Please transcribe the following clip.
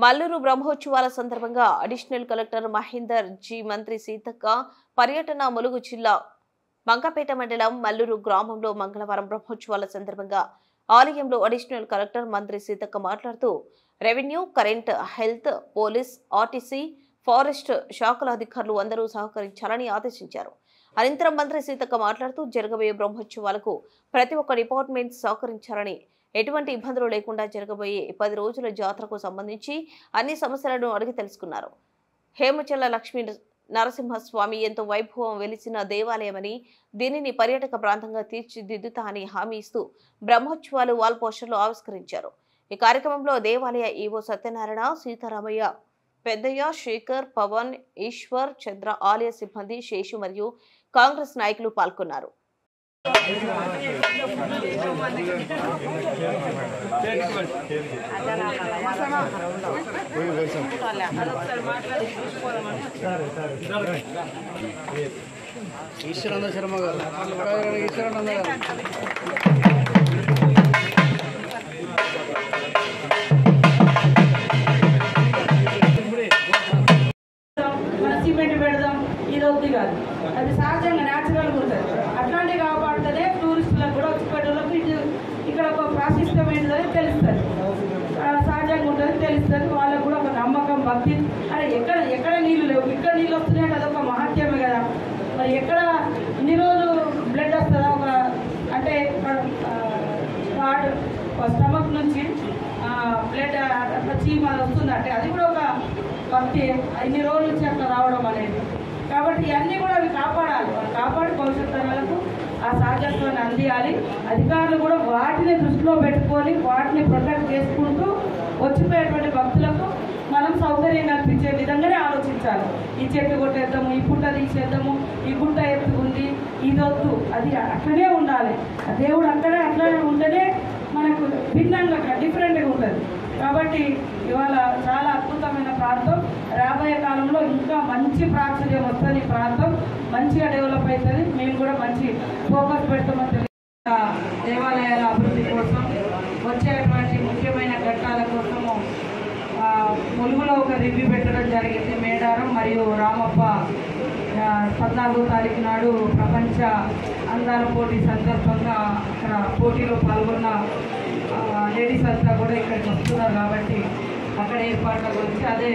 మల్లూరు బ్రహ్మోత్సవాల సందర్భంగా additional collector Mahender G మంత్రి సీతక్క పర్యటన ములుగు జిల్లా మంగపేట మండలం మల్లూరు గ్రామంలో మంగళవారం బ్రహ్మోత్సవాల సందర్భంగా ఆలయంలో అడిషనల్ కలెక్టర్ మంత్రి సీతక్క మాట్లాడుతూ revenue, current, health, police, RTC, forest శాఖల అధికారులు అందరూ సహకరించాలని ఆదేశించారు. అనంతరం మంత్రి సీతక్క మాట్లాడుతూ జరగబోయే బ్రహ్మోత్సవాలకు ప్రతి ఒక్క డిపార్ట్మెంట్ సహకరించాలని, ఎటువంటి ఇబ్బందులు లేకుండా జరగబోయే 10 రోజుల జాతరకు సంబంధించి అన్ని సమస్యలను అడిగి తెలుసుకున్నారు. హేమచల్ల లక్ష్మీ నరసింహస్వామి ఎంతో వైభవం వెలిసిన దేవాలయమని, దీనిని పర్యాటక ప్రాంతంగా తీర్చిదిద్దుతా అని హామీ ఇస్తూ బ్రహ్మోత్సవాలు వాల్ పోస్టర్లు ఆవిష్కరించారు. ఈ కార్యక్రమంలో దేవాలయ ఈవో సత్యనారాయణ, సీతారామయ్య, పెద్దయ్య, శేఖర్, పవన్, ఈశ్వర్, చంద్ర, ఆలయ సిబ్బంది, శేషు మరియు కాంగ్రెస్ నాయకులు పాల్గొన్నారు. ఈశ్వరానంద శర్మ గారు, ఈశ్వరానంద గారు సిమెంట్ పెడదాం, ఇది వద్దు కాదు. అది సహజంగా న్యాచురల్గా ఉంటుంది. అట్లాంటివి కాపాడుతుందే టూరిస్టులకు కూడా వచ్చేటోళ్ళకు ఇక్కడ ఒక ప్రాశస్త్యం ఏంటనేది తెలుస్తుంది, సహజంగా ఉంటుంది, తెలుస్తుంది. వాళ్ళకు కూడా ఒక నమ్మకం, భక్తి. అరే ఎక్కడ నీళ్ళు లేవు, ఇక్కడ నీళ్ళు వస్తున్నాయి కదా, ఒక మహత్యమే కదా. మరి ఎక్కడ ఇన్ని రోజులు బ్లడ్ వస్తుందా, ఒక అంటే స్టమక్ నుంచి బ్లడ్ అట్లా చీమలు వస్తుందంటే అది కూడా ఒక భక్తి. ఇన్ని రోజుల నుంచి అట్లా రావడం అనేది. కాబట్టి ఇవన్నీ కూడా అవి కాపాడాలి. కాపాడి భవిష్యత్ తరాలకు ఆ సహజత్వాన్ని అందియాలి. అధికారులు కూడా వాటిని దృష్టిలో పెట్టుకొని వాటిని ప్రొటెక్ట్ చేసుకుంటూ వచ్చిపోయేటువంటి భక్తులకు మనం సౌకర్యం కల్పించే విధంగానే ఆలోచించాలి. ఈ చెట్టు కొట్టేద్దాము, ఈ పుట్ట తీసేద్దాము, ఈ గుట్ట ఎత్తుకుంది, ఇది వద్దు, అది అట్లనే ఉండాలి. దేవుడు అట్లనే ఉంటేనే మనకు భిన్నంగా డిఫరెంట్గా ఉంటుంది. కాబట్టి ఇవాళ చాలా అద్భుతమైన ప్రాంతం. రాబోయే కాలంలో ఇంకా మంచి ప్రాచుర్యం వస్తుంది. ఈ ప్రాంతం మంచిగా డెవలప్ అవుతుంది. మేము కూడా మంచి ఫోకస్ పెడతామని దేవాలయాల అభివృద్ధి కోసం, వచ్చేటువంటి ముఖ్యమైన ఘట్టాల కోసము ములుగులో ఒక రివ్యూ పెట్టడం జరిగింది. మేడారం మరియు రామప్ప 14వ తారీఖు నాడు ప్రపంచ అందాల పోటీ సందర్భంగా అక్కడ పోటీలో పాల్గొన్న లేడీస్ అంతా కూడా ఇక్కడికి వస్తున్నారు. కాబట్టి అక్కడ ఏర్పాట్ల గురించి అదే